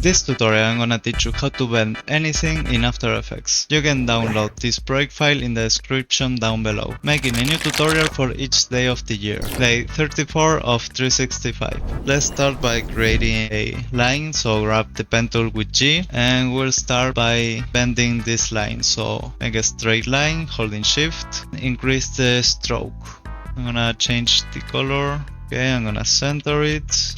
this tutorial I'm gonna teach you how to bend anything in After Effects. You can download this project file in the description down below, making a new tutorial for each day of the year, day 34 of 365. Let's start by creating a line, so grab the pen tool with G and we'll start by bending this line. So make a straight line, holding shift, increase the stroke. I'm gonna change the color. Okay, I'm gonna center it.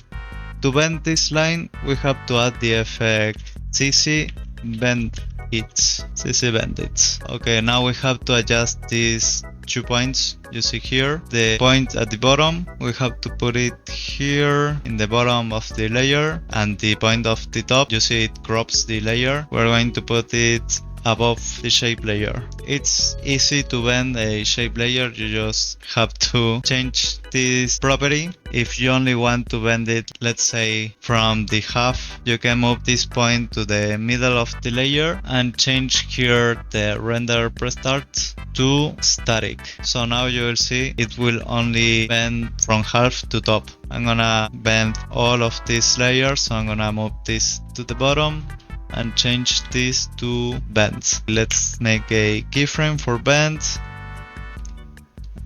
To bend this line, we have to add the effect CC bend it. CC bend it. Okay, now we have to adjust these 2 points you see here. The point at the bottom, we have to put it here in the bottom of the layer, and the point of the top, you see it crops the layer. We're going to put it above the shape layer. It's easy to bend a shape layer, you just have to change this property. If you only want to bend it, let's say from the half, you can move this point to the middle of the layer and change here the render prestart to static. So now you will see it will only bend from half to top. I'm gonna bend all of these layers, so I'm gonna move this to the bottom and change this to bend. Let's make a keyframe for bend.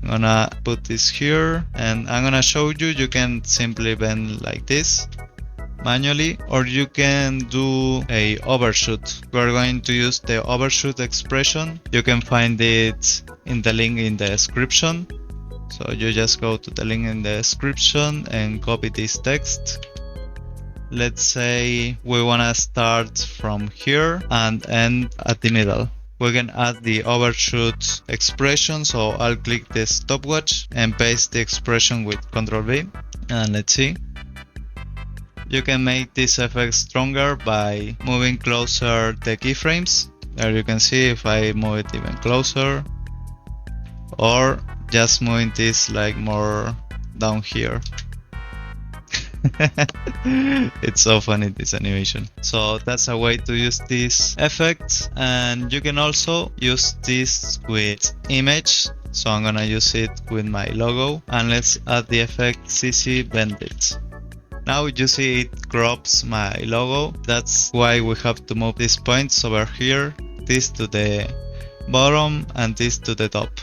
I'm gonna put this here and I'm gonna show you, you can simply bend like this manually, or you can do a overshoot. We're going to use the overshoot expression. You can find it in the link in the description. So you just go to the link in the description and copy this text. Let's say we want to start from here and end at the middle. We can add the overshoot expression, so I'll click the stopwatch and paste the expression with Ctrl V, and let's see. You can make this effect stronger by moving closer the keyframes. There you can see if I move it even closer, or just moving this like more down here. It's so funny, this animation. So that's a way to use this effect, and you can also use this with image. So I'm gonna use it with my logo, and let's add the effect CC bend it. Now you see it crops my logo. That's why we have to move these points over here, this to the bottom and this to the top.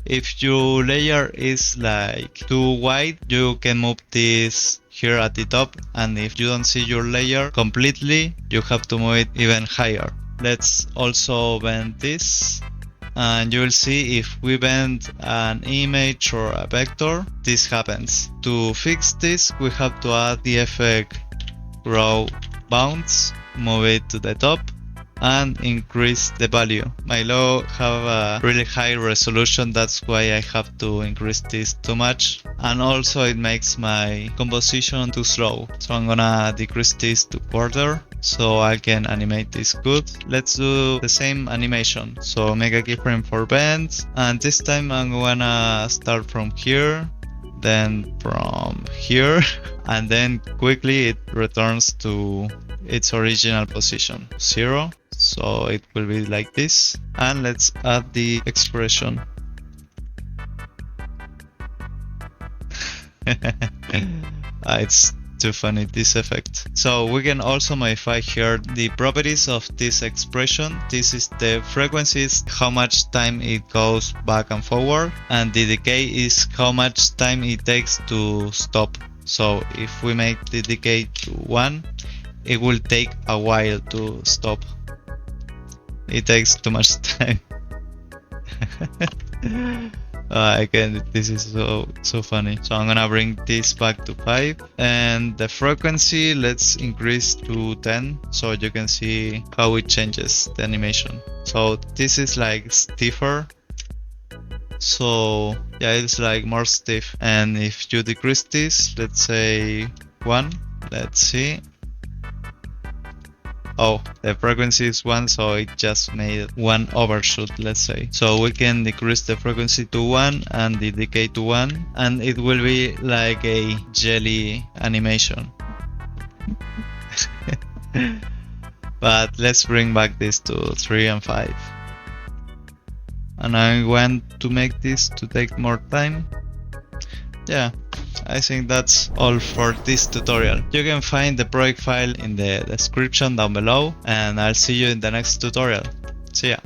If your layer is like too wide, you can move this here at the top, and if you don't see your layer completely, you have to move it even higher. Let's also bend this, and you will see if we bend an image or a vector, this happens. To fix this, we have to add the effect grow bounce, move it to the top, and increase the value. My logo have a really high resolution, that's why I have to increase this too much, and also it makes my composition too slow. So I'm gonna decrease this to quarter so I can animate this good. Let's do the same animation. So make a keyframe for bend, and this time I'm gonna start from here, then from here, and then quickly it returns to its original position, 0. So it will be like this, and let's add the expression. It's too funny, this effect. So we can also modify here the properties of this expression. This is the frequencies, how much time it goes back and forward, and the decay is how much time it takes to stop. So if we make the decay to 1, it will take a while to stop. It takes too much time. This is so funny. So I'm gonna bring this back to 5, and the frequency let's increase to 10, so you can see how it changes the animation. So this is like stiffer. So yeah, it's like more stiff. And if you decrease this, let's say 1, let's see. Oh, the frequency is 1, so it just made 1 overshoot, let's say. So we can decrease the frequency to 1 and the decay to 1, and it will be like a jelly animation. But let's bring back this to 3 and 5. And I want to make this to take more time. Yeah, I think that's all for this tutorial. You can find the project file in the description down below, and I'll see you in the next tutorial. See ya!